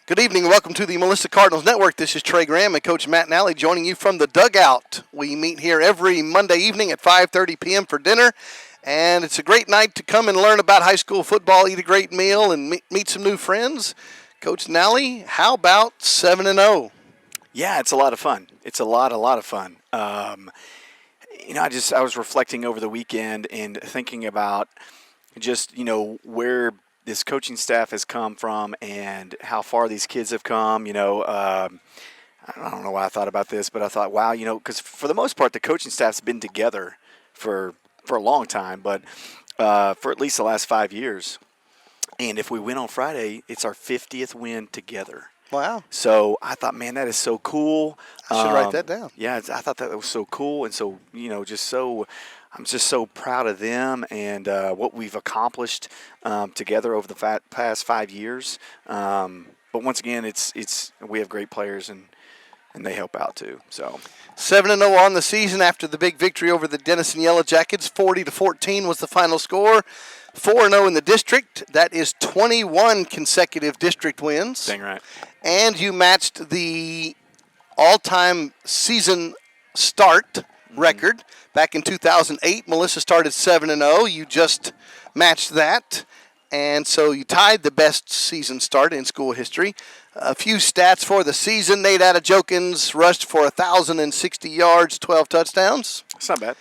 Good evening and welcome to the Melissa Cardinals Network. This is Trey Graham and Coach Matt Nally joining you from the dugout. We meet here every Monday evening at 5:30 p.m. for dinner, and it's a great night to come and learn about high school football, eat a great meal, and meet some new friends. Coach Nally, how about 7-0? Yeah, it's a lot of fun. It's a lot of fun. I was reflecting over the weekend and thinking about just, where this coaching staff has come from and how far these kids have come. I don't know why I thought about this, but I thought, wow, because for the most part, the coaching staff's been together for a long time, but for at least the last 5 years. And if we win on Friday, it's our 50th win together. Wow. So I thought, man, that is so cool. I should write that down. Yeah, I thought that was so cool. And so, I'm just so proud of them and what we've accomplished together over the past 5 years. But once again, we have great players and they help out too. So 7-0 on the season after the big victory over the Denison Yellow Jackets. 40-14 was the final score. 4-0 in the district. That is 21 consecutive district wins. Dang right. And you matched the all-time season start record. Back in 2008, Melissa started 7-0. You just matched that. And so you tied the best season start in school history. A few stats for the season. Nate Adajokins rushed for 1,060 yards, 12 touchdowns. It's not bad.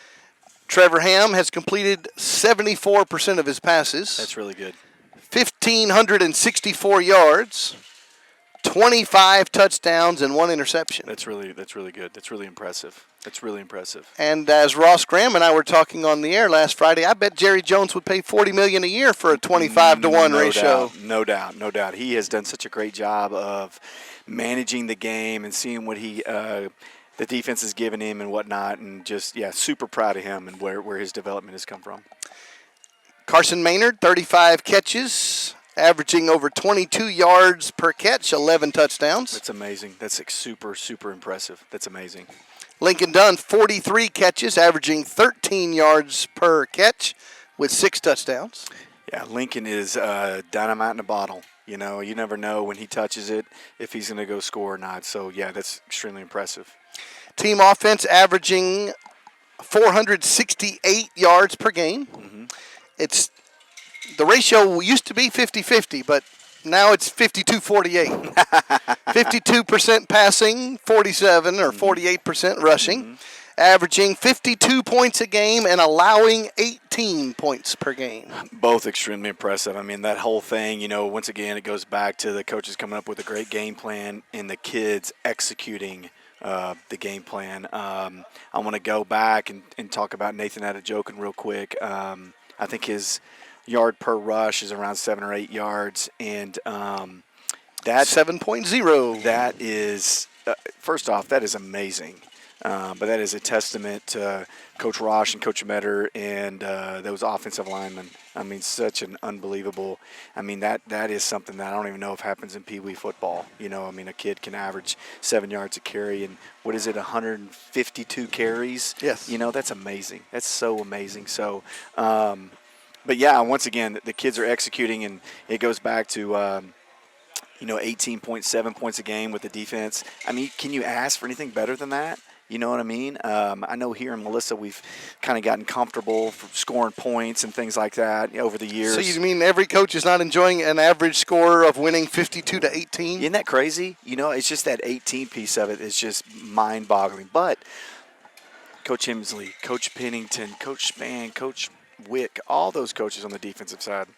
Trevor Ham has completed 74% of his passes. That's really good. 1,564 yards, 25 touchdowns, and 1 interception. That's really good. That's really impressive. And as Ross Graham and I were talking on the air last Friday, I bet Jerry Jones would pay $40 million a year for a 25-to-1 ratio. No doubt. He has done such a great job of managing the game and seeing what the defense has given him and whatnot, and just, super proud of him and where his development has come from. Carson Maynard, 35 catches, averaging over 22 yards per catch, 11 touchdowns. That's amazing. That's super impressive. That's amazing. Lincoln Dunn, 43 catches, averaging 13 yards per catch with 6 touchdowns. Yeah, Lincoln is dynamite in a bottle. You never know when he touches it if he's going to go score or not. So, yeah, that's extremely impressive. Team offense averaging 468 yards per game. Mm-hmm. The ratio used to be 50-50, but now it's 52-48. 52% passing, 47 or 48% rushing, averaging 52 points a game and allowing 18 points per game. Both extremely impressive. I mean, that whole thing, once again, it goes back to the coaches coming up with a great game plan and the kids executing the game plan. I want to go back and talk about Nathan Adajokins real quick. I think his yard per rush is around 7 or 8 yards, and that 7.0. That is first off, that is amazing. But that is a testament to Coach Rosh and Coach Metter and those offensive linemen. I mean, such an unbelievable. I mean, that is something that I don't even know if happens in Pee Wee football. A kid can average 7 yards a carry, and 152 carries? Yes. That's amazing. That's so amazing. So, but yeah, once again, the kids are executing, and it goes back to 18.7 points a game with the defense. I mean, can you ask for anything better than that? You know what I mean? I know here in Melissa we've kind of gotten comfortable for scoring points and things like that over the years. So you mean every coach is not enjoying an average score of winning 52-18? Isn't that crazy? It's just that 18 piece of it is just mind-boggling. But Coach Hemsley, Coach Pennington, Coach Spann, Coach Wick, all those coaches on the defensive side,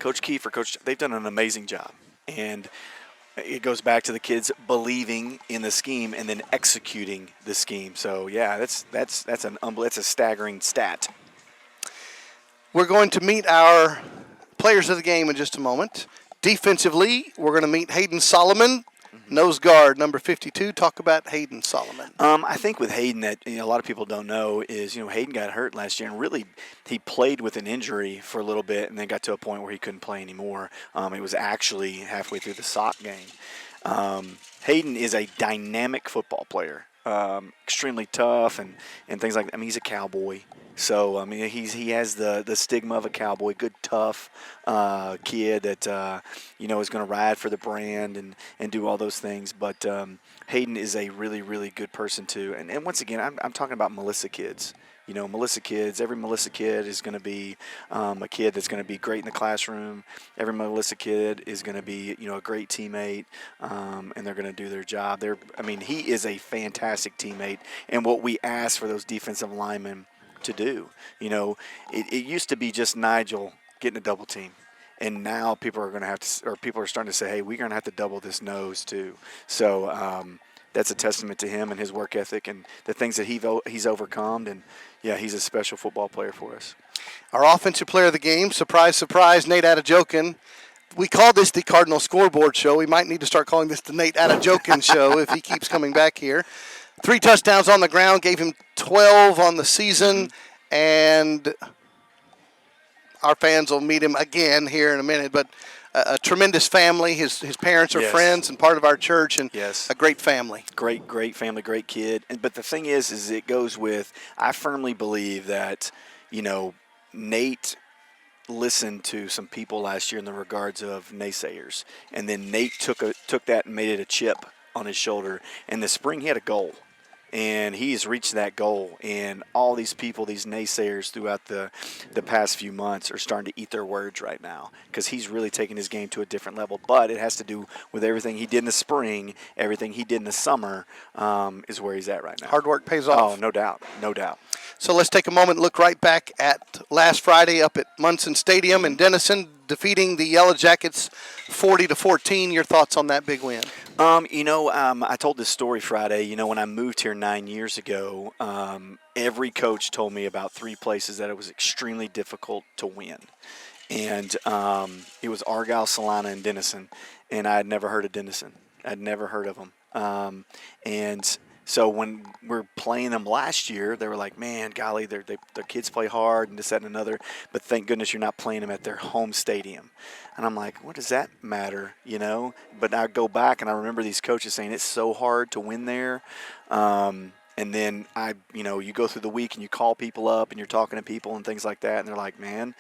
Coach Kiefer, they've done an amazing job. And it goes back to the kids believing in the scheme and then executing the scheme. So yeah, that's a staggering stat. We're going to meet our players of the game in just a moment. Defensively, we're going to meet Hayden Solomon, nose guard number 52. Talk about Hayden Solomon. I think with Hayden that a lot of people don't know is Hayden got hurt last year, and really he played with an injury for a little bit and then got to a point where he couldn't play anymore. It was actually halfway through the sock game. Hayden is a dynamic football player. extremely tough and things like that. I mean, he's a cowboy. So, I mean, he has the stigma of a cowboy, good, tough kid that, is going to ride for the brand and do all those things. But Hayden is a really, really good person, too. And once again, I'm talking about Melissa kids. Melissa kids, every Melissa kid is going to be a kid that's going to be great in the classroom. Every Melissa kid is going to be, a great teammate, and they're going to do their job. He is a fantastic teammate, and what we ask for those defensive linemen to do. It used to be just Nigel getting a double team. And now people are going to have to, or people are starting to say, hey, we're going to have to double this nose too. So that's a testament to him and his work ethic and the things that he's overcome. And, yeah, he's a special football player for us. Our offensive player of the game, surprise, surprise, Nate Adejokin. We call this the Cardinals Scoreboard Show. We might need to start calling this the Nate Adejokin Show if he keeps coming back here. 3 touchdowns on the ground, gave him 12 on the season, and our fans will meet him again here in a minute. But a tremendous family. His parents are friends and part of our church, and a great family. Great family, great kid. But the thing is it goes with, I firmly believe that, Nate listened to some people last year in the regards of naysayers, and then Nate took that and made it a chip on his shoulder. In the spring, he had a goal. And he's reached that goal, and all these people, these naysayers throughout the past few months are starting to eat their words right now because he's really taking his game to a different level. But it has to do with everything he did in the spring, everything he did in the summer is where he's at right now. Hard work pays off. Oh, no doubt. So let's take a moment and look right back at last Friday up at Munson Stadium in Denison, defeating the Yellow Jackets 40-14. Your thoughts on that big win? I told this story Friday. When I moved here 9 years ago, every coach told me about 3 places that it was extremely difficult to win. And it was Argyle, Salina, and Denison. And I had never heard of Denison. I'd never heard of them. And so when we're playing them last year, they were like, man, golly, their kids play hard and this, that, and another. But thank goodness you're not playing them at their home stadium. And I'm like, what does that matter, But I go back and I remember these coaches saying it's so hard to win there. And then you go through the week and you call people up and you're talking to people and things like that. And they're like, man,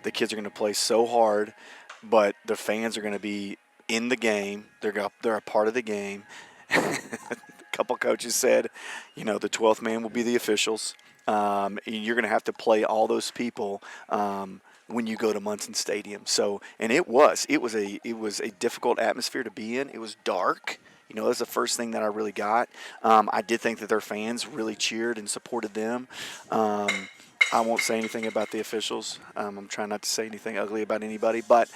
the kids are going to play so hard, but the fans are going to be in the game. They're a part of the game. A couple coaches said, the 12th man will be the officials. You're going to have to play all those people when you go to Munson Stadium. So, and it was a difficult atmosphere to be in. It was dark. That was the first thing that I really got. I did think that their fans really cheered and supported them. I won't say anything about the officials. I'm trying not to say anything ugly about anybody, but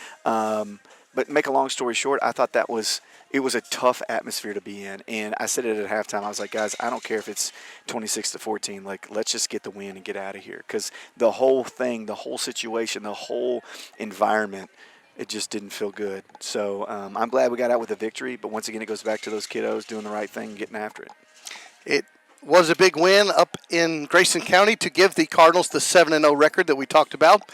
make a long story short, I thought it was a tough atmosphere to be in. And I said it at halftime. I was like, guys, I don't care if it's 26-14. Like, let's just get the win and get out of here. Because the whole thing, the whole situation, the whole environment, it just didn't feel good. So I'm glad we got out with a victory. But once again, it goes back to those kiddos doing the right thing and getting after it. It was a big win up in Grayson County to give the Cardinals the 7-0 record that we talked about.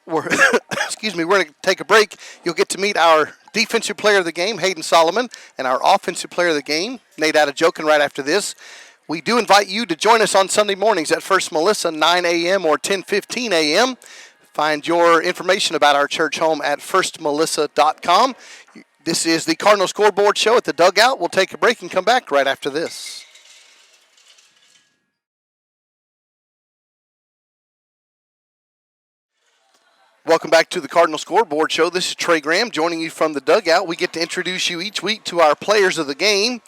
We're going to take a break. You'll get to meet our defensive player of the game, Hayden Solomon, and our offensive player of the game, Nate Adejokin, right after this. We do invite you to join us on Sunday mornings at First Melissa, 9 a.m. or 10:15 a.m. Find your information about our church home at firstmelissa.com. This is the Cardinal Scoreboard Show at the Dugout. We'll take a break and come back right after this. Welcome back to the Cardinal Scoreboard Show. This is Trey Graham joining you from the dugout. We get to introduce you each week to our players of the game.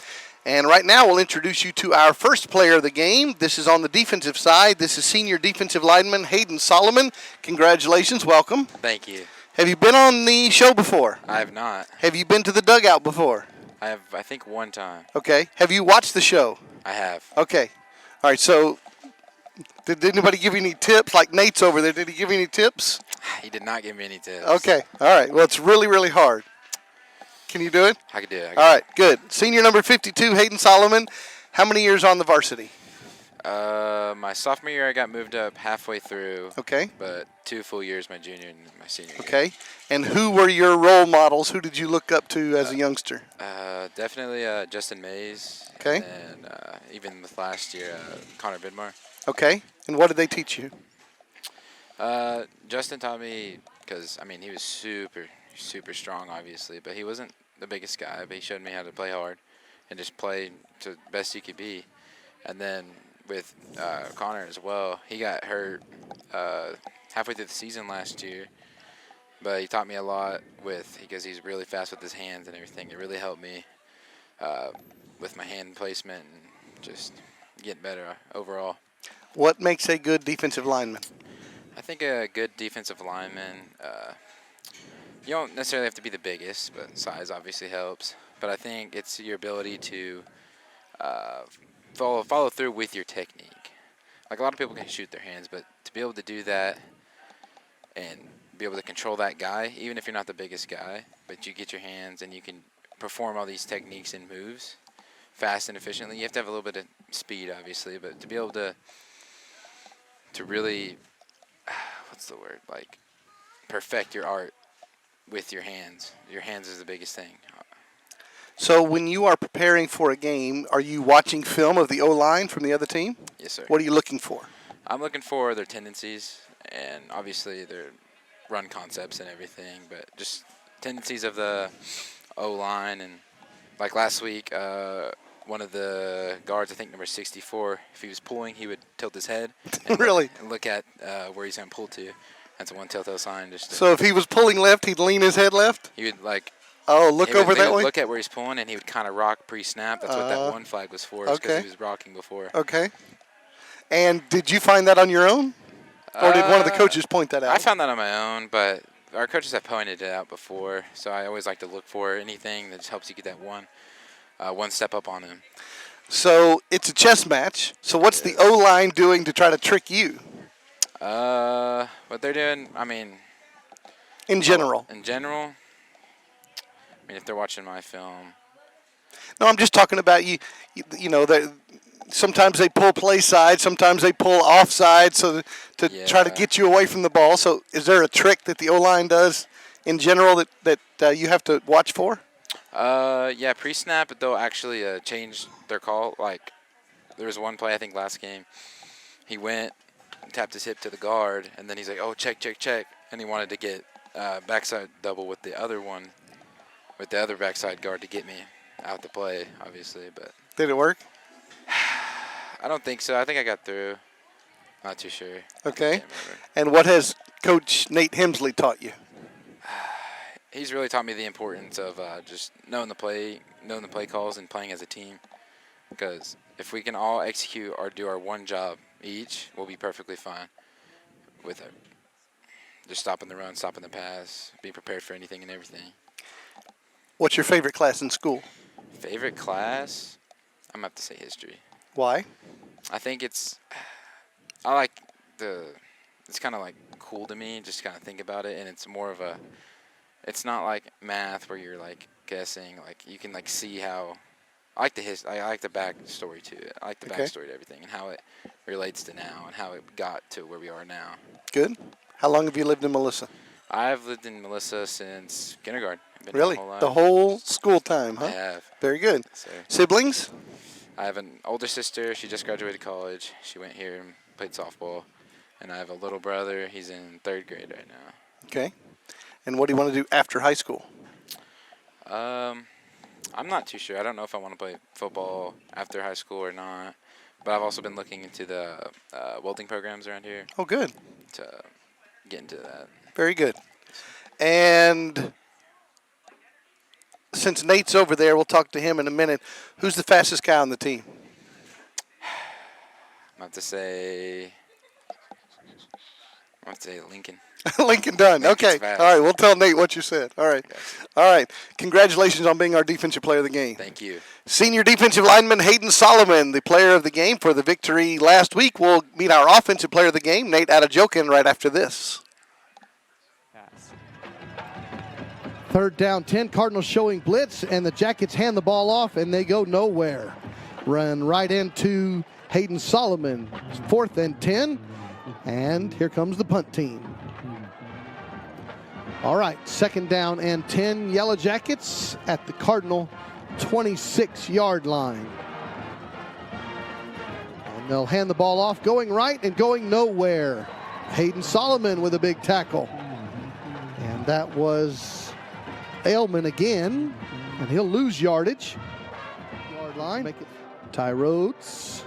And right now we'll introduce you to our first player of the game. This is on the defensive side. This is senior defensive lineman Hayden Solomon. Congratulations. Welcome. Thank you. Have you been on the show before? I have not. Have you been to the dugout before? I think one time. Okay. Have you watched the show? I have. Okay. All right. So did anybody give you any tips? Like Nate's over there, did he give you any tips? He did not give me any tips. Okay. All right. Well, it's really, really hard. Can you do it? I can do it. All right. Good. Senior number 52, Hayden Solomon. How many years on the varsity? My sophomore year, I got moved up halfway through. Okay. But 2 full years my junior and my senior year. Okay. And who were your role models? Who did you look up to as a youngster? Definitely Justin Mays. Okay. And even with last year, Connor Bidmar. Okay. And what did they teach you? Justin taught me, because, I mean, he was super strong, obviously, but he wasn't the biggest guy, but he showed me how to play hard and just play to the best you could be. And then with Connor as well, he got hurt halfway through the season last year, but he taught me a lot because he's really fast with his hands and everything. It really helped me with my hand placement and just getting better overall. What makes a good defensive lineman? I think a good defensive lineman, you don't necessarily have to be the biggest, but size obviously helps. But I think it's your ability to follow through with your technique. Like, a lot of people can shoot their hands, but to be able to do that and be able to control that guy, even if you're not the biggest guy, but you get your hands and you can perform all these techniques and moves fast and efficiently. You have to have a little bit of speed, obviously, but to be able to really, what's the word, like, perfect your art with your hands. Your hands is the biggest thing. So when you are preparing for a game, are you watching film of the O-line from the other team? Yes, sir. What are you looking for? I'm looking for their tendencies and obviously their run concepts and everything, but just tendencies of the O-line. And like last week, one of the guards, I think number 64, if he was pulling, he would tilt his head and Really? look at where he's going to pull to. That's one telltale sign. So if he was pulling left, he'd lean his head left? He would, like, look over that way? Look at where he's pulling, and he would kind of rock pre-snap. That's what that one flag was for, because okay. he was rocking before. Okay. And did you find that on your own? Or did one of the coaches point that out? I found that on my own, but our coaches have pointed it out before, so I always like to look for anything that just helps you get that one step up on him. So it's a chess match. So what's the O-line doing to try to trick you? What they're doing, I mean... In general? In general, I mean, if they're watching my film... No, I'm just talking about you know, sometimes they pull play side, sometimes they pull off side to try to get you away from the ball. So is there a trick that the O-line does in general that you have to watch for? Yeah, pre-snap, they'll actually change their call. Like, there was one play, I think, last game. He went and tapped his hip to the guard, and then he's like, oh, check. And he wanted to get backside double with the other backside guard to get me out the play, obviously. But did it work? I don't think so. I think I got through. Not too sure. Okay. And what has Coach Nate Hemsley taught you? He's really taught me the importance of just knowing the play calls and playing as a team. Because if we can all execute or do our one job each, we'll be perfectly fine with it. Just stopping the run, stopping the pass, being prepared for anything and everything. What's your favorite class in school? Favorite class? I'm going to have to say history. Why? I think it's kind of like cool to me, just kind of think about it, and it's more of it's not like math where you're like guessing, like you can like see how, I like the backstory to it. I like the backstory to everything and how it relates to now and how it got to where we are now. Good. How long have you lived in Melissa? I've lived in Melissa since kindergarten. Really? The whole school time, huh? I have. Very good. So, siblings? I have an older sister. She just graduated college. She went here and played softball. And I have a little brother. He's in 3rd grade right now. Okay. And what do you want to do after high school? I'm not too sure. I don't know if I want to play football after high school or not. But I've also been looking into the welding programs around here. Oh, good. To get into that. Very good. And since Nate's over there, we'll talk to him in a minute. Who's the fastest guy on the team? I have to say Lincoln. Lincoln Dunn. Lincoln's Okay. fast. All right. We'll tell Nate what you said. All right. Yes. All right. Congratulations on being our defensive player of the game. Thank you. Senior defensive lineman Hayden Solomon, the player of the game for the victory last week, will meet our offensive player of the game, Nate Adejokin, right after this. 3rd down, 10. Cardinals showing blitz, and the Jackets hand the ball off, and they go nowhere. Run right into Hayden Solomon. 4th and 10. And here comes the punt team. All right, 2nd down and 10. Yellow Jackets at the Cardinal 26-yard line. And they'll hand the ball off, going right and going nowhere. Hayden Solomon with a big tackle. And that was Ailman again, and he'll lose yardage. Yard line. Make it. Ty Rhodes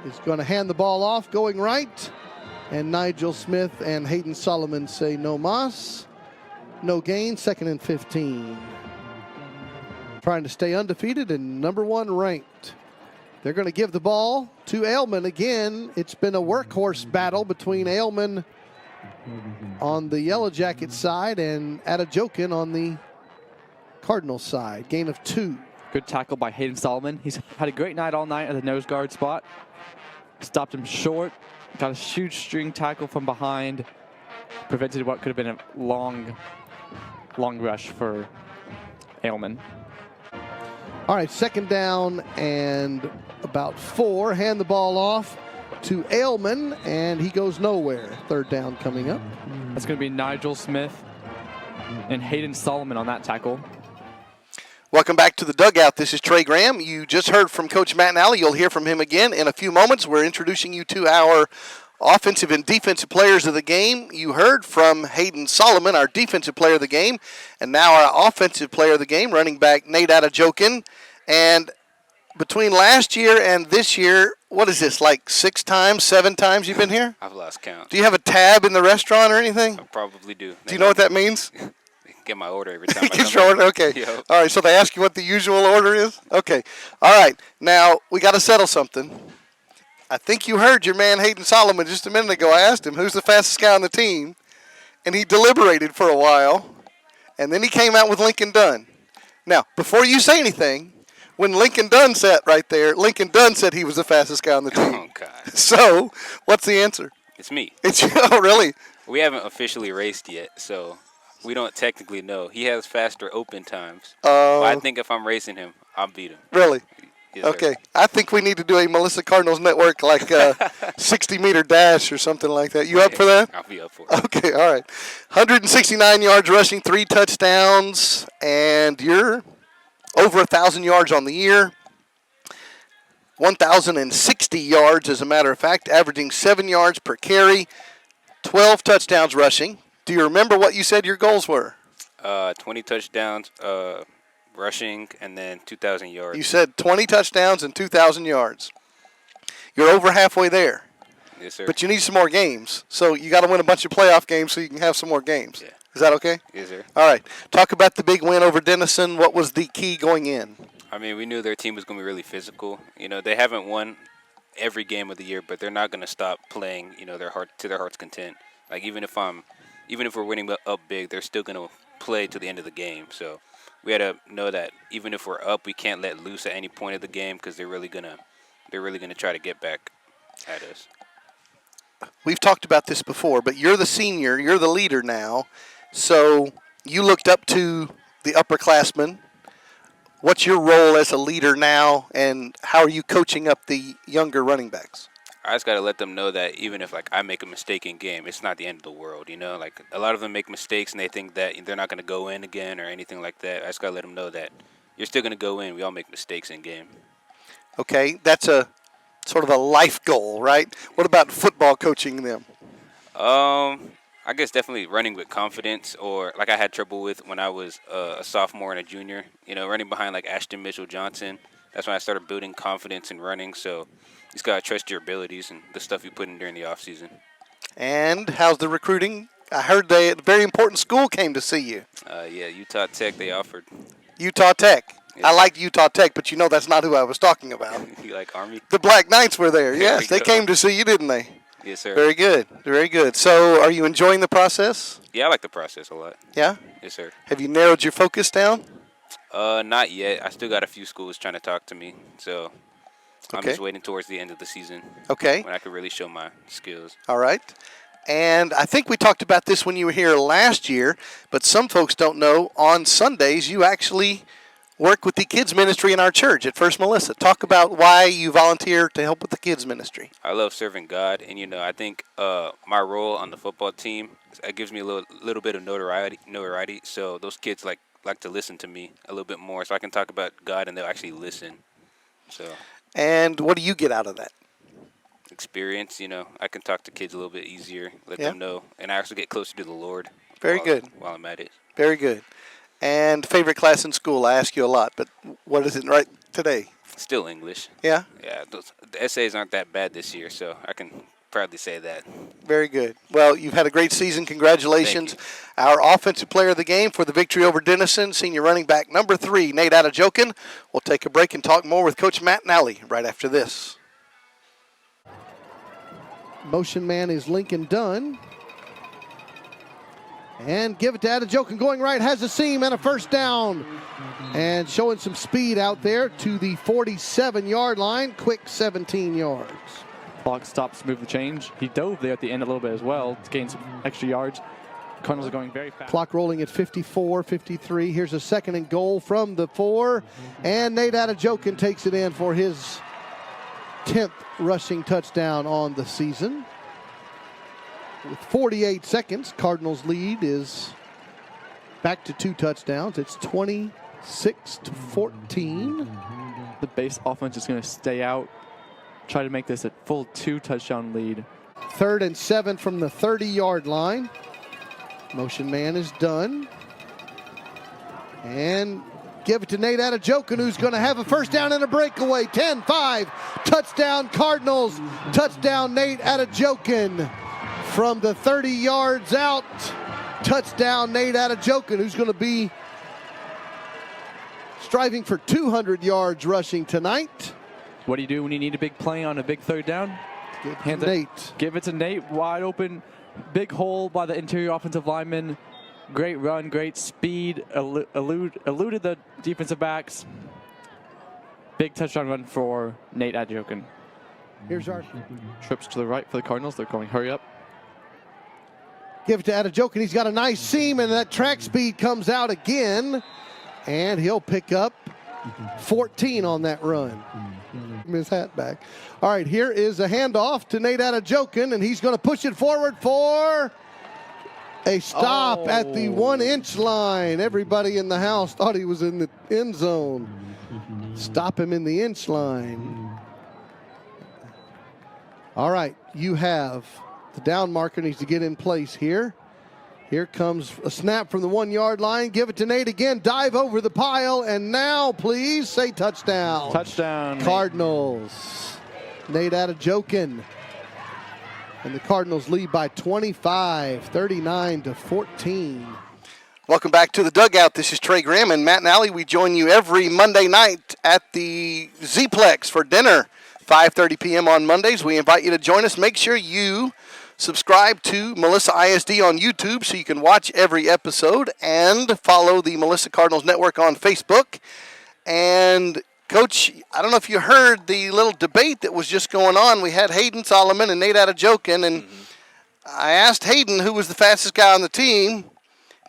is going to hand the ball off, going right. And Nigel Smith and Hayden Solomon say no mas. No gain, 2nd and 15. Trying to stay undefeated and number 1 ranked. They're going to give the ball to Ailman again. It's been a workhorse battle between Ailman on the Yellow Jacket side and Adejokin on the Cardinals side. Gain of 2. Good tackle by Hayden Solomon. He's had a great night all night at the nose guard spot. Stopped him short. Got a huge string tackle from behind. Prevented what could have been a long rush for Ailman. All right, 2nd down and about 4. Hand the ball off to Ailman, and he goes nowhere. 3rd down coming up. That's going to be Nigel Smith and Hayden Solomon on that tackle. Welcome back to the dugout. This is Trey Graham. You just heard from Coach Matt Nally. You'll hear from him again in a few moments. We're introducing you to our offensive and defensive players of the game. You heard from Hayden Solomon, our defensive player of the game, and now our offensive player of the game, running back Nate Adejokin. And between last year and this year, what is this, like 6 times, 7 times you've been here? I've lost count. Do you have a tab in the restaurant or anything? I probably do. Do you know what that means? Get my order every time I Get come your order? in. Okay. Yep. All right, so they ask you what the usual order is? Okay. All right. Now, we got to settle something. I think you heard your man Hayden Solomon just a minute ago. I asked him who's the fastest guy on the team, and he deliberated for a while, and then he came out with Lincoln Dunn. Now, before you say anything, when Lincoln Dunn sat right there, Lincoln Dunn said he was the fastest guy on the team. Oh, God. So, what's the answer? It's me. It's oh, really? We haven't officially raced yet, so we don't technically know. He has faster open times. But I think if I'm racing him, I'll beat him. Really? Yes, sir. Okay. I think we need to do a Melissa Cardinals Network, like 60-meter dash or something like that. You up for that? I'll be up for it. Okay, all right. 169 yards rushing, 3 touchdowns, and you're over 1,000 yards on the year. 1,060 yards, as a matter of fact, averaging 7 yards per carry, 12 touchdowns rushing. Do you remember what you said your goals were? 20 touchdowns rushing and then 2,000 yards. You said 20 touchdowns and 2,000 yards. You're over halfway there. Yes, sir. But you need some more games. So you got to win a bunch of playoff games so you can have some more games. Yeah. Is that okay? Yes, sir. All right. Talk about the big win over Denison. What was the key going in? I mean, we knew their team was going to be really physical. You know, they haven't won every game of the year, but they're not going to stop playing, you know, their heart's content. Like even if we're winning up big, they're still going to play to the end of the game. So we had to know that even if we're up, we can't let loose at any point of the game because they're really gonna try to get back at us. We've talked about this before, but you're the senior, you're the leader now. So you looked up to the upperclassmen. What's your role as a leader now, and how are you coaching up the younger running backs? I just got to let them know that even if, like, I make a mistake in game, it's not the end of the world, you know? Like, a lot of them make mistakes, and they think that they're not going to go in again or anything like that. I just got to let them know that you're still going to go in. We all make mistakes in game. Okay, that's a sort of a life goal, right? What about football coaching them? I guess definitely running with confidence, or like I had trouble with when I was a sophomore and a junior, you know, running behind like Ashton Mitchell-Johnson. That's when I started building confidence in running, so you just got to trust your abilities and the stuff you put in during the off season. And how's the recruiting? I heard a very important school came to see you. Yeah, Utah Tech, they offered. Utah Tech. Yes. I like Utah Tech, but you know that's not who I was talking about. You like Army? The Black Knights were there. There Yes, we they go. came to see you, didn't they? Yes, sir. Very good. Very good. So are you enjoying the process? Yeah, I like the process a lot. Yeah? Yes, sir. Have you narrowed your focus down? Not yet. I still got a few schools trying to talk to me, so I'm Okay. just waiting towards the end of the season Okay. when I could really show my skills. All right. And I think we talked about this when you were here last year, but some folks don't know, on Sundays you actually work with the kids ministry in our church at First Melissa. Talk about why you volunteer to help with the kids ministry. I love serving God, and I think my role on the football team, it gives me a little bit of notoriety. So those kids like to listen to me a little bit more, so I can talk about God and they'll actually listen. So. And what do you get out of that? Experience, I can talk to kids a little bit easier, let them know, and I also get closer to the Lord. Very good. While I'm at it. Very good. And favorite class in school? I ask you a lot, but what is it right today? Still English. Yeah? Yeah, the essays aren't that bad this year, so I can proudly say that. Very good. Well, you've had a great season. Congratulations. Our offensive player of the game for the victory over Denison, senior running back number 3, Nate Adejokin. We'll take a break and talk more with Coach Matt Nally right after this. Motion man is Lincoln Dunn. And give it to Adejokin going right, has a seam and a first down. And showing some speed out there to the 47-yard line, quick 17 yards. Clock stops to move the change. He dove there at the end a little bit as well to gain some extra yards. Cardinals are going very fast. Clock rolling at 54, 53. Here's a 2nd and goal from the 4. And Nate Adejokin takes it in for his 10th rushing touchdown on the season. With 48 seconds, Cardinals' lead is back to 2 touchdowns. It's 26-14. The base offense is going to stay out, try to make this a full 2-touchdown lead. 3rd and 7 from the 30-yard line. Motion man is done. And give it to Nate Adejokin, who's going to have a first down and a breakaway. 10-5, touchdown Cardinals. Touchdown Nate Adejokin from the 30 yards out. Touchdown Nate Adejokin, who's going to be striving for 200 yards rushing tonight. What do you do when you need a big play on a big 3rd down? Nate. Give it to Nate, wide open. Big hole by the interior offensive lineman. Great run, great speed, eluded the defensive backs. Big touchdown run for Nate Adejokin. Here's our trips to the right for the Cardinals. They're going hurry up. Give it to Adejokin. He's got a nice seam, and that track speed comes out again. And he'll pick up 14 on that run. His hat back. All right, here is a handoff to Nate Adejokin, and he's going to push it forward for a stop at the 1-inch line. Everybody in the house thought he was in the end zone. Stop him in the inch line. All right, you have the down marker needs to get in place here. Here comes a snap from the 1-yard line. Give it to Nate again. Dive over the pile. And now, please, say touchdown. Touchdown. Cardinals. Nate Adejokin. And the Cardinals lead by 25, 39-14. Welcome back to the dugout. This is Trey Graham and Matt Nally. We join you every Monday night at the Z-Plex for dinner, 5:30 p.m. on Mondays. We invite you to join us. Make sure you subscribe to Melissa ISD on YouTube so you can watch every episode, and follow the Melissa Cardinals Network on Facebook. And, Coach, I don't know if you heard the little debate that was just going on. We had Hayden Solomon and Nate Adejokin, and I asked Hayden who was the fastest guy on the team.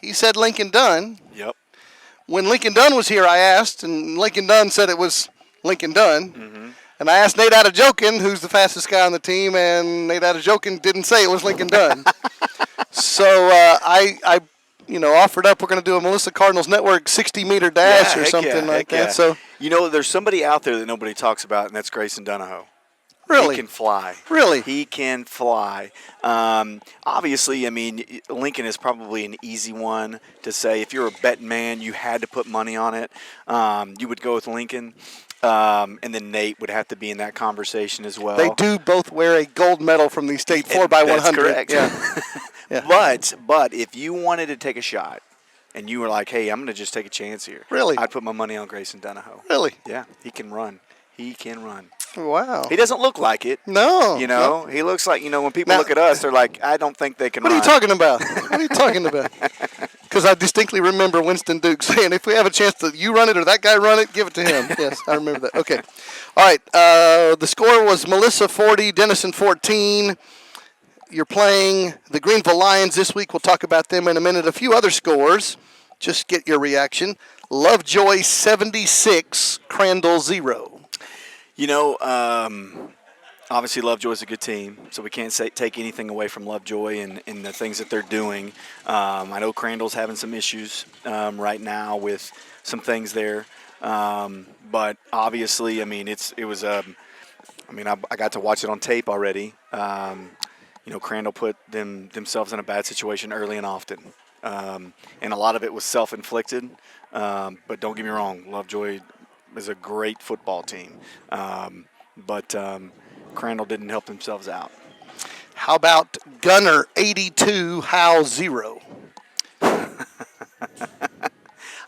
He said Lincoln Dunn. Yep. When Lincoln Dunn was here, I asked, and Lincoln Dunn said it was Lincoln Dunn. Mm-hmm. And I asked Nate Adejokin, who's the fastest guy on the team, and Nate Adejokin didn't say it was Lincoln Dunn. So I offered up we're going to do a Melissa Cardinals Network 60-meter dash or something like that. Yeah. So there's somebody out there that nobody talks about, and that's Grayson Donahoe. Really? He can fly. Really? He can fly. Obviously, Lincoln is probably an easy one to say. If you're a betting man, you had to put money on it. You would go with Lincoln. And then Nate would have to be in that conversation as well. They do both wear a gold medal from the state 4x100. That's correct. Yeah. Yeah. But if you wanted to take a shot and you were like, hey, I'm going to just take a chance here. Really? I'd put my money on Grayson Donahoe. Really? Yeah, he can run. He can run. Wow. He doesn't look like it. No. He looks like, when people look at us, they're like, I don't think they can run. What are you talking about? What are you talking about? Because I distinctly remember Winston Duke saying, if we have a chance to you run it or that guy run it, give it to him. Yes, I remember that. Okay. All right. The score was Melissa 40, Denison 14. You're playing the Greenville Lions this week. We'll talk about them in a minute. A few other scores. just get your reaction. Lovejoy 76, Crandall 0. You know, obviously Lovejoy's a good team, so we can't take anything away from Lovejoy and the things that they're doing. I know Crandall's having some issues right now with some things there, but obviously, I mean, I got to watch it on tape already. Crandall put themselves in a bad situation early and often, and a lot of it was self-inflicted. But don't get me wrong, Lovejoy is a great football team, but Crandall didn't help themselves out. How about Gunner 82, Howe 0?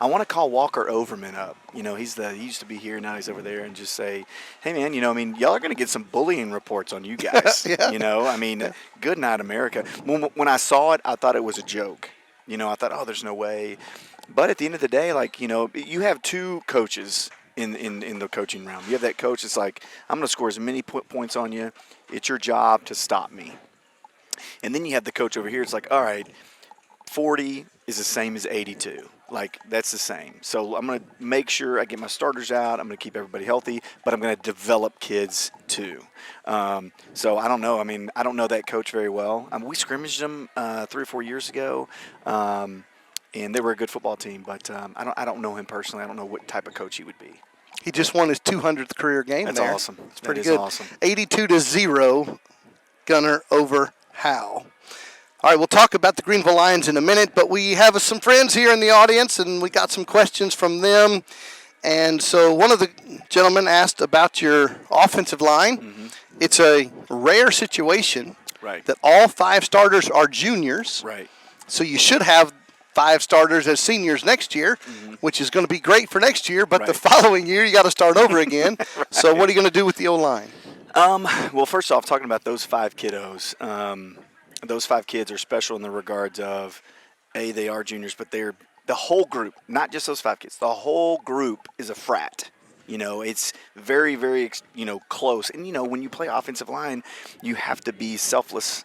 I want to call Walker Overman up. You know, he used to be here, now he's over there, and just say, hey, man, y'all are going to get some bullying reports on you guys. Yeah. Good night, America. When I saw it, I thought it was a joke. I thought, oh, there's no way. But at the end of the day, you have two coaches in the coaching round. You have that coach that's like, I'm going to score as many points on you. It's your job to stop me. And then you have the coach over here. It's like, all right, 40 is the same as 82. That's the same. So I'm going to make sure I get my starters out. I'm going to keep everybody healthy, but I'm going to develop kids too. So I don't know. I don't know that coach very well. We scrimmaged them 3 or 4 years ago, and they were a good football team. But I don't know him personally. I don't know what type of coach he would be. He just won his 200th career game. That's there. awesome. It's pretty That is good. awesome. 82-0, Gunner over Howe. All right, we'll talk about the Greenville Lions in a minute, but we have some friends here in the audience, and we got some questions from them. And so one of the gentlemen asked about your offensive line. Mm-hmm. It's a rare situation Right. that all 5 starters are juniors. Right. So you should have 5 starters as seniors next year, which is going to be great for next year, but the Right. following year you got to start over again. So what are you going to do with the O-line? Well, first off, talking about those 5 kiddos, those 5 kids are special in the regards of, they are juniors, but they're the whole group, not just those 5 kids. The whole group is a frat. It's very, very, close. And, when you play offensive line, you have to be selfless,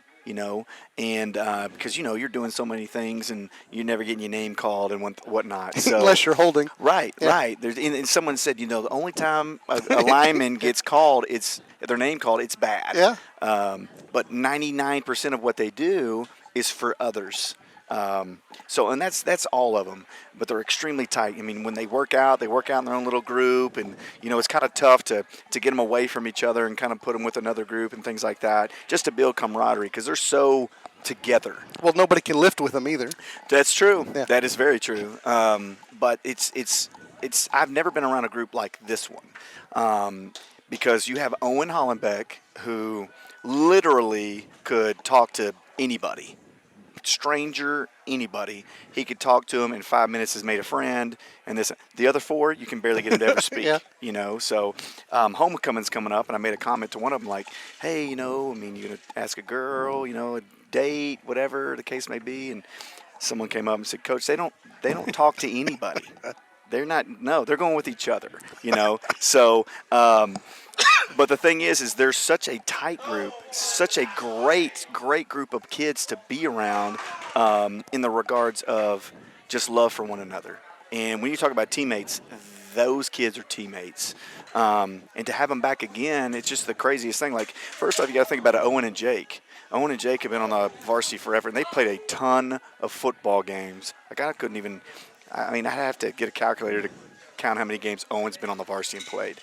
and because, you're doing so many things and you're never getting your name called and whatnot. So, Unless you're holding. Right, Yeah. right. And someone said, the only time a lineman gets called, their name called, it's bad. Yeah. But 99% of what they do is for others. And that's all of them. But they're extremely tight. When they work out in their own little group, and it's kind of tough to get them away from each other and kind of put them with another group and things like that, just to build camaraderie because they're so together. Well, nobody can lift with them either. That's true. Yeah. That is very true. But it's I've never been around a group like this one, because you have Owen Hollenbeck, who literally could talk to anybody, stranger, anybody. He could talk to him in 5 minutes, has made a friend. And the other 4, you can barely get him to ever speak. Yeah. So homecoming's coming up, and I made a comment to one of them like, hey, you're going to ask a girl, a date, whatever the case may be. And someone came up and said, Coach, they don't talk to anybody. They're going with each other, So, but the thing is there's such a tight group, such a great group of kids to be around, in the regards of just love for one another. And when you talk about teammates, those kids are teammates. And to have them back again, it's just the craziest thing. Like, first off, you got to think about Owen and Jake. Owen and Jake have been on the varsity forever, and they played a ton of football games. Like, I couldn't even – I'd have to get a calculator to count how many games Owen's been on the varsity and played.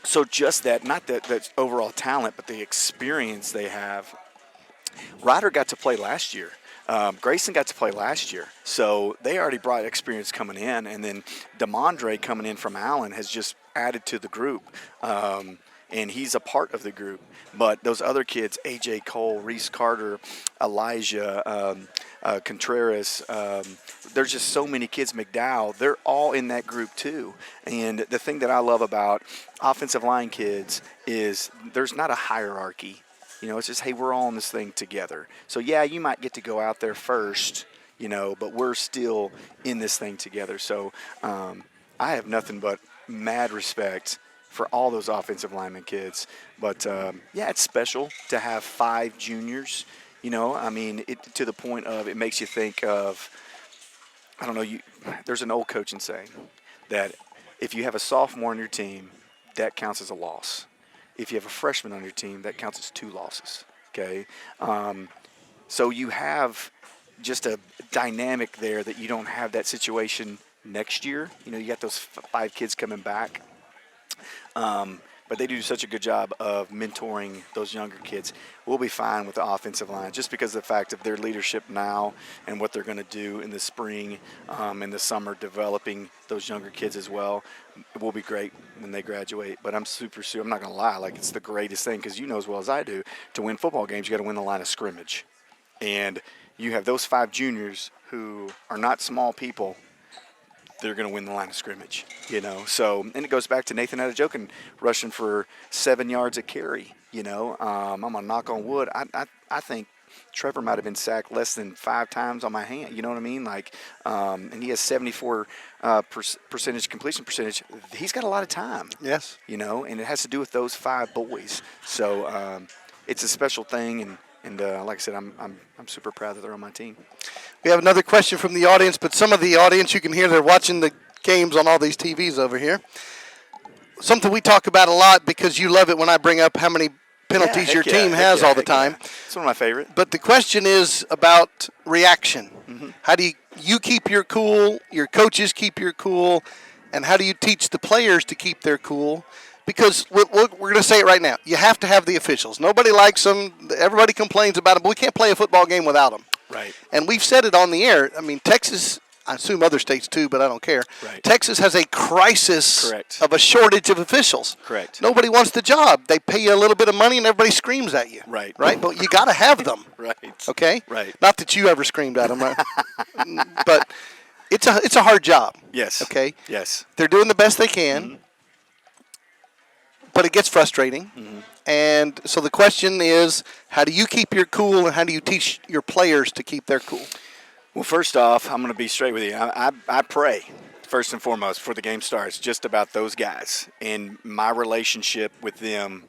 So just that, not that overall talent, but the experience they have. Ryder got to play last year. Grayson got to play last year. So they already brought experience coming in. And then DeMondre coming in from Allen has just added to the group. And he's a part of the group. But those other kids, A.J. Cole, Reese Carter, Elijah, Contreras, there's just so many kids, McDowell, they're all in that group too. And the thing that I love about offensive line kids is there's not a hierarchy. It's just, hey, we're all in this thing together. So, yeah, you might get to go out there first, but we're still in this thing together. So I have nothing but mad respect for all those offensive lineman kids. But, it's special to have 5 juniors. To the point of it makes you think of I don't know, there's an old coaching saying that if you have a sophomore on your team, that counts as a loss. If you have a freshman on your team, that counts as 2 losses. Okay, so you have just a dynamic there that you don't have that situation next year. You know, you got those 5 kids coming back. But they do such a good job of mentoring those younger kids. We'll be fine with the offensive line just because of the fact of their leadership now and what they're going to do in the spring and the summer, developing those younger kids as well. It will be great when they graduate. But I'm I'm not going to lie, like it's the greatest thing because you know as well as I do, to win football games, you got to win the line of scrimmage. And you have those 5 juniors who are not small people. They're going to win the line of scrimmage, you know. So, and it goes back to Nathan Adejokin rushing for 7 yards a carry, you know. I'm going to knock on wood. I think Trevor might have been sacked less than 5 times on my hand, you know what I mean? Like, and he has 74 percentage completion percentage. He's got a lot of time. Yes. You know, and it has to do with those 5 boys. So it's a special thing, and like I said, I'm super proud that they're on my team. We have another question from the audience, but some of the audience, you can hear they're watching the games on all these TVs over here. Something we talk about a lot because you love it when I bring up how many penalties your team has all the time. It's one of my favorite. But the question is about reaction. Mm-hmm. How do you keep your cool, your coaches keep your cool, and how do you teach the players to keep their cool? Because we're going to say it right now. You have to have the officials. Nobody likes them. Everybody complains about them, but we can't play a football game without them. Right. And we've said it on the air. I mean, Texas, I assume other states too, but I don't care. Right. Texas has a crisis Correct. of a shortage of officials. Correct. Nobody wants the job. They pay you a little bit of money and everybody screams at you. Right. Right? But you got to have them. Right. Okay? Right. Not that you ever screamed at them. But it's a hard job. Yes. Okay? Yes. They're doing the best they can. Mm-hmm. But it gets frustrating. Mm-hmm. And so the question is, how do you keep your cool and how do you teach your players to keep their cool? Well, first off, I'm going to be straight with you. I pray, first and foremost, before the game starts, just about those guys and my relationship with them.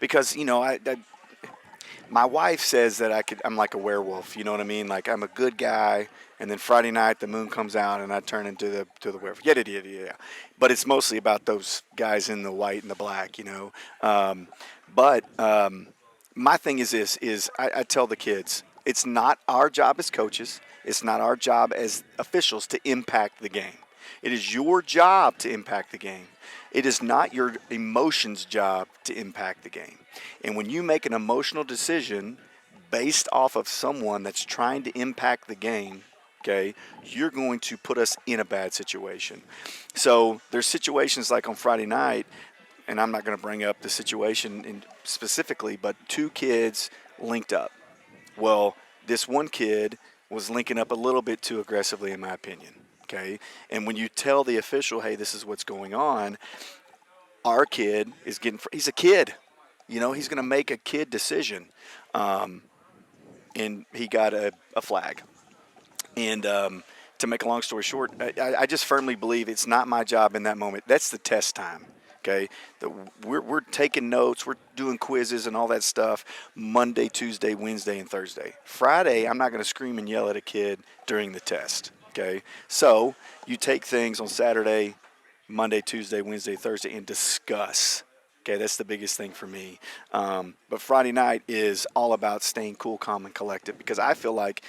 Because, you know, my wife says that I'm like a werewolf, you know what I mean? Like I'm a good guy, and then Friday night the moon comes out and I turn into the werewolf. Yeah. But it's mostly about those guys in the white and the black, you know. But my thing is this, I tell the kids, it's not our job as coaches, it's not our job as officials to impact the game. It is your job to impact the game. It is not your emotions' job to impact the game. And when you make an emotional decision based off of someone that's trying to impact the game, okay, you're going to put us in a bad situation. So there's situations like on Friday night, and I'm not going to bring up the situation specifically, but 2 kids linked up. Well, this one kid was linking up a little bit too aggressively, in my opinion. Okay, and when you tell the official, hey, this is what's going on, our kid is he's a kid. You know, he's going to make a kid decision. And he got a flag. And to make a long story short, I just firmly believe it's not my job in that moment. That's the test time. Okay, we're taking notes, we're doing quizzes and all that stuff Monday, Tuesday, Wednesday, and Thursday. Friday, I'm not going to scream and yell at a kid during the test. Okay, so you take things on Saturday, Monday, Tuesday, Wednesday, Thursday, and discuss. Okay, that's the biggest thing for me. But Friday night is all about staying cool, calm, and collected because I feel like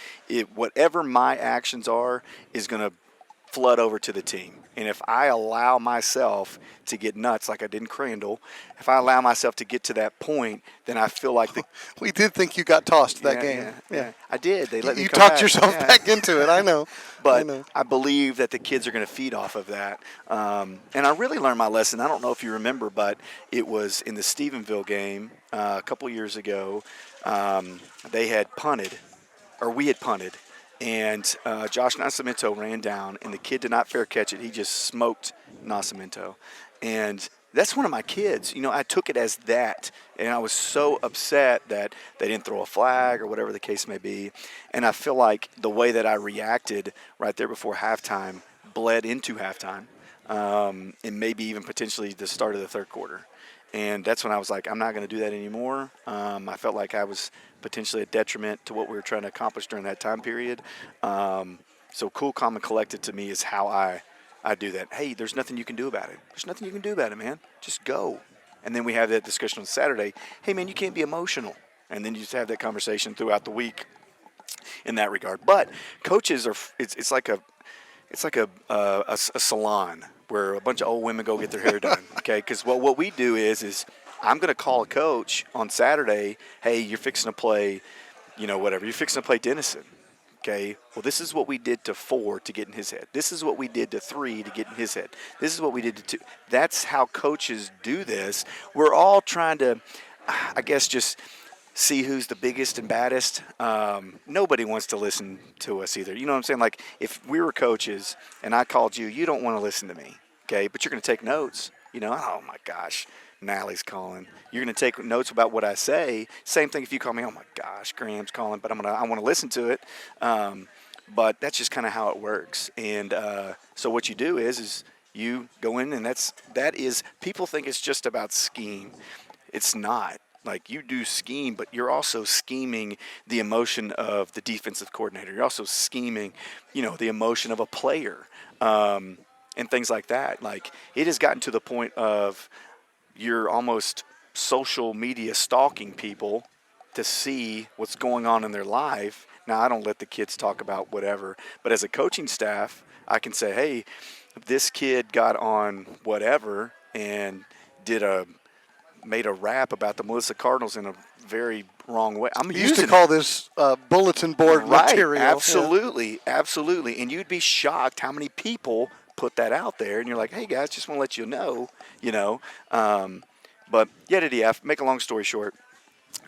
whatever my actions are is going to flood over to the team. And if I allow myself to get nuts like I did in Crandall, if I allow myself to get to that point, then I feel like we did think you got tossed that game. Yeah, I did. They let me you come talked back. yourself back into it. I know. But I believe that the kids are going to feed off of that. And I really learned my lesson. I don't know if you remember, but it was in the Stephenville game a couple years ago. They had punted, or we had punted. And Josh Nascimento ran down, and the kid did not fair catch it. He just smoked Nascimento. And that's one of my kids. You know, I took it as that. And I was so upset that they didn't throw a flag or whatever the case may be. And I feel like the way that I reacted right there before halftime bled into halftime and maybe even potentially the start of the third quarter. And that's when I was like, I'm not going to do that anymore. I felt like I was potentially a detriment to what we were trying to accomplish during that time period. So cool, calm, and collected to me is how I do that. Hey, there's nothing you can do about it. There's nothing you can do about it, man. Just go. And then we have that discussion on Saturday. Hey, man, you can't be emotional. And then you just have that conversation throughout the week in that regard. But coaches are it's like a salon where a bunch of old women go get their hair done. Okay, because what we do is I'm going to call a coach on Saturday. Hey, you're fixing to play, whatever. You're fixing to play Denison. Okay, well, this is what we did to 4 to get in his head. This is what we did to 3 to get in his head. This is what we did to 2. That's how coaches do this. We're all trying to, I guess, just see who's the biggest and baddest. Nobody wants to listen to us either. You know what I'm saying? Like, if we were coaches and I called you, you don't want to listen to me, okay? But you're going to take notes. Oh, my gosh. Nallie's calling. You're going to take notes about what I say. Same thing if you call me, oh my gosh, Graham's calling, but I want to listen to it. But that's just kind of how it works. And so what you do is you go in, and that is people think it's just about scheme. It's not. Like, you do scheme, but you're also scheming the emotion of the defensive coordinator. You're also scheming, the emotion of a player, and things like that. Like, it has gotten to the point of you're almost social media stalking people to see what's going on in their life. Now, I don't let the kids talk about whatever, but as a coaching staff, I can say, hey, this kid got on whatever and made a rap about the Melissa Cardinals in a very wrong way. We used to call this bulletin board material. Absolutely, absolutely. And you'd be shocked how many people put that out there, and you're like, hey guys, just want to let you know, but make a long story short,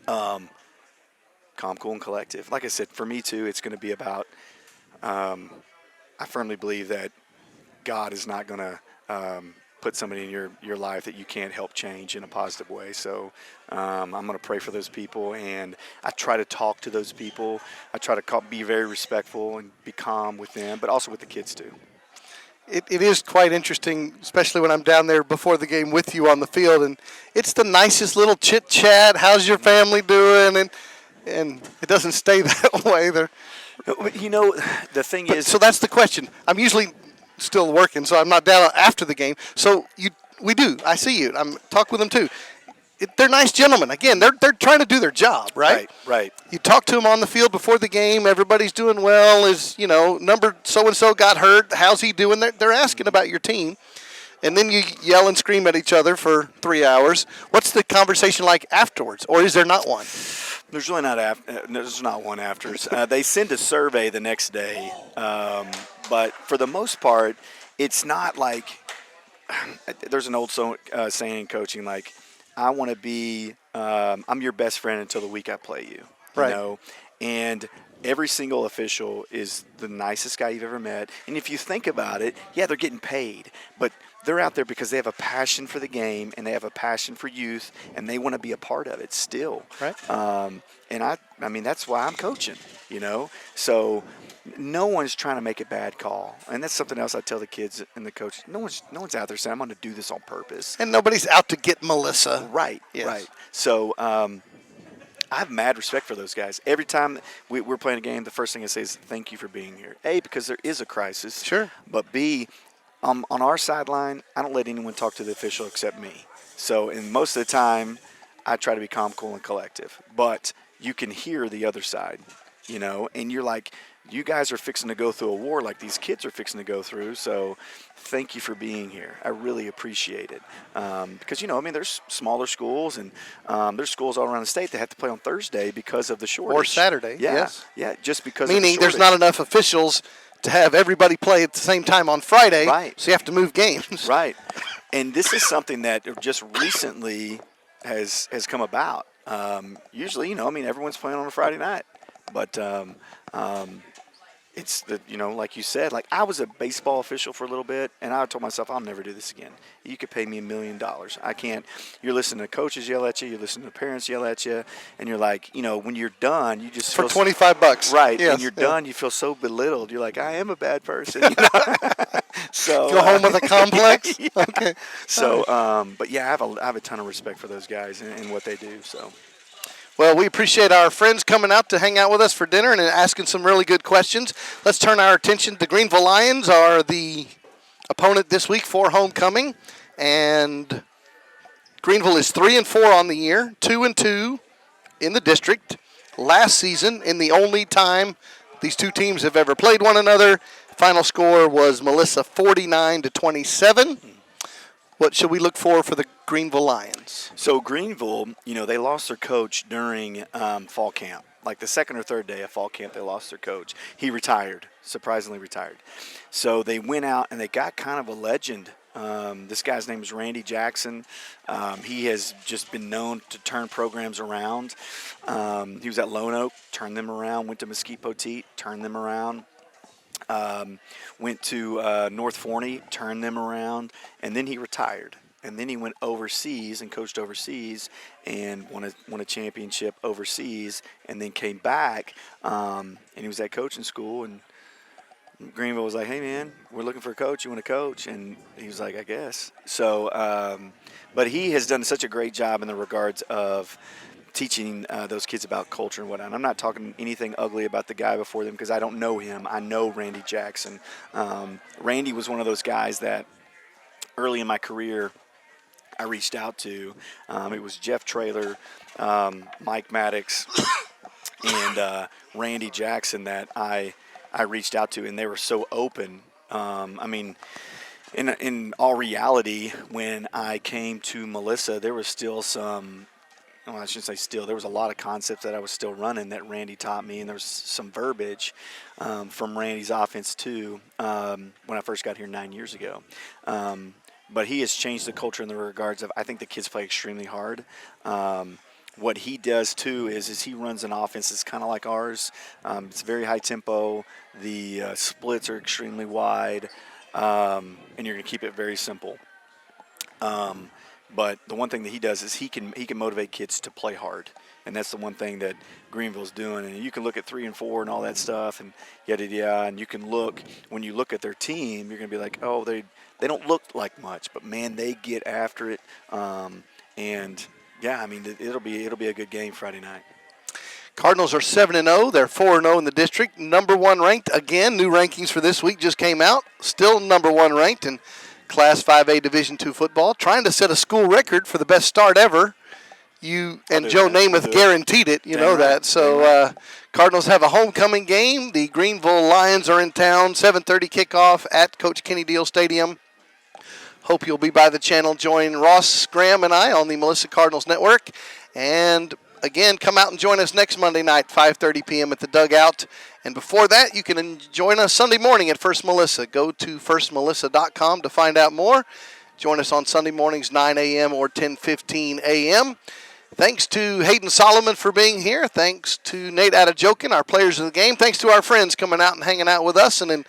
calm, cool, and collective. Like I said, for me too, it's going to be about, I firmly believe that God is not going to put somebody in your life that you can't help change in a positive way. So I'm going to pray for those people, and I try to talk to those people. I try to be very respectful and be calm with them, but also with the kids too. It is quite interesting, especially when I'm down there before the game with you on the field, and it's the nicest little chit chat. How's your family doing? And it doesn't stay that way. The thing is, so that's the question. I'm usually still working, so I'm not down after the game. So we do. I see you. I'm talk with them too. They're nice gentlemen. Again, they're trying to do their job, right? Right. You talk to them on the field before the game. Everybody's doing well. Number so-and-so got hurt. How's he doing? They're asking about your team. And then you yell and scream at each other for 3 hours. What's the conversation like afterwards? Or is there not one? There's really not there's not one after. They send a survey the next day. But for the most part, it's not like there's an old saying in coaching, like, I want to be, I'm your best friend until the week I play you. Right. And every single official is the nicest guy you've ever met. And if you think about it, yeah, they're getting paid, but they're out there because they have a passion for the game and they have a passion for youth and they want to be a part of it still. Right. And I mean, that's why I'm coaching, So no one's trying to make a bad call. And that's something else I tell the kids and the coach. No one's out there saying, I'm going to do this on purpose. And nobody's out to get Melissa. Right, yes. Right. So I have mad respect for those guys. Every time we're playing a game, the first thing I say is thank you for being here. A, because there is a crisis. Sure. But B, on our sideline, I don't let anyone talk to the official except me. So, and most of the time, I try to be calm, cool, and collective. But you can hear the other side, and you're like, you guys are fixing to go through a war like these kids are fixing to go through. So thank you for being here. I really appreciate it. Because, there's smaller schools and there's schools all around the state that have to play on Thursday because of the shortage. Or Saturday, yeah, yes. Yeah, just because Meaning of the there's not enough officials to have everybody play at the same time on Friday. Right. So you have to move games. Right. And this is something that just recently has come about. Usually, everyone's playing on a Friday night. But it's like you said, like I was a baseball official for a little bit, and I told myself I'll never do this again. You could pay me $1 million. I can't. You're listening to coaches yell at you. You're listening to parents yell at you, and you're like, when you're done, you just for feel $25, right? Yes. And you're done, you feel so belittled. You're like, I am a bad person. So go home with a complex. Yeah. Okay. So, but yeah, I have a ton of respect for those guys and what they do. So. Well, we appreciate our friends coming out to hang out with us for dinner and asking some really good questions. Let's turn our attention. The Greenville Lions are the opponent this week for homecoming, and Greenville is 3-4 on the year, 2-2 in the district. Last season, in the only time these two teams have ever played one another, final score was Melissa 49-27. What should we look for the Greenville Lions? So Greenville, they lost their coach during fall camp. Like the second or third day of fall camp, they lost their coach. He retired, surprisingly retired. So they went out and they got kind of a legend. This guy's name is Randy Jackson. He has just been known to turn programs around. He was at Lone Oak, turned them around, went to Mesquite Poteet, turned them around. Went to North Forney, turned them around, and then he retired. And then he went overseas and coached overseas and won a championship overseas, and then came back, and he was at coaching school, and Greenville was like, hey, man, we're looking for a coach. You want to coach? And he was like, I guess. So, but he has done such a great job in the regards of teaching those kids about culture and whatnot. I'm not talking anything ugly about the guy before them because I don't know him. I know Randy Jackson. Randy was one of those guys that early in my career I reached out to. It was Jeff Traylor, Mike Maddox, and Randy Jackson that I reached out to, and they were so open. I mean, in all reality, when I came to Melissa, there was still some – well, I shouldn't say still. There was a lot of concepts that I was still running that Randy taught me, and there was some verbiage from Randy's offense too when I first got here 9 years ago. But he has changed the culture in the regards of I think the kids play extremely hard. What he does too is he runs an offense that's kind of like ours. It's very high tempo. The splits are extremely wide, and you're going to keep it very simple. But the one thing that he does is he can motivate kids to play hard, and that's the one thing that Greenville's doing. And you can look at 3-4 and all that stuff, and yada yada. And you can look when you look at their team, you're gonna be like, oh, they don't look like much, but man, they get after it. And yeah, I mean, it'll be a good game Friday night. Cardinals are 7-0. They're 4-0 in the district. Number one ranked again. New rankings for this week just came out. Still number one ranked in Class 5A Division II football, trying to set a school record for the best start ever. You and Joe Namath guaranteed it. You know that. So Cardinals have a homecoming game. The Greenville Lions are in town. 7:30 kickoff at Coach Kenny Deal Stadium. Hope you'll be by the channel. Join Ross Graham and I on the Melissa Cardinals Network. And again, come out and join us next Monday night, 5:30 p.m. at the Dugout. And before that, you can join us Sunday morning at First Melissa. Go to firstmelissa.com to find out more. Join us on Sunday mornings, 9 a.m. or 10:15 a.m. Thanks to Hayden Solomon for being here. Thanks to Nate Adejokin, our players of the game. Thanks to our friends coming out and hanging out with us and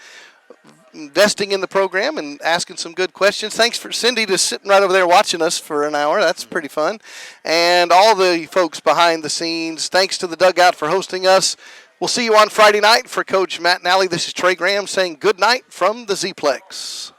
investing in the program and asking some good questions. Thanks for Cindy just sitting right over there watching us for an hour. That's pretty fun. And all the folks behind the scenes, thanks to the Dugout for hosting us. We'll see you on Friday night. For Coach Matt Nally, this is Trey Graham saying good night from the Z-Plex.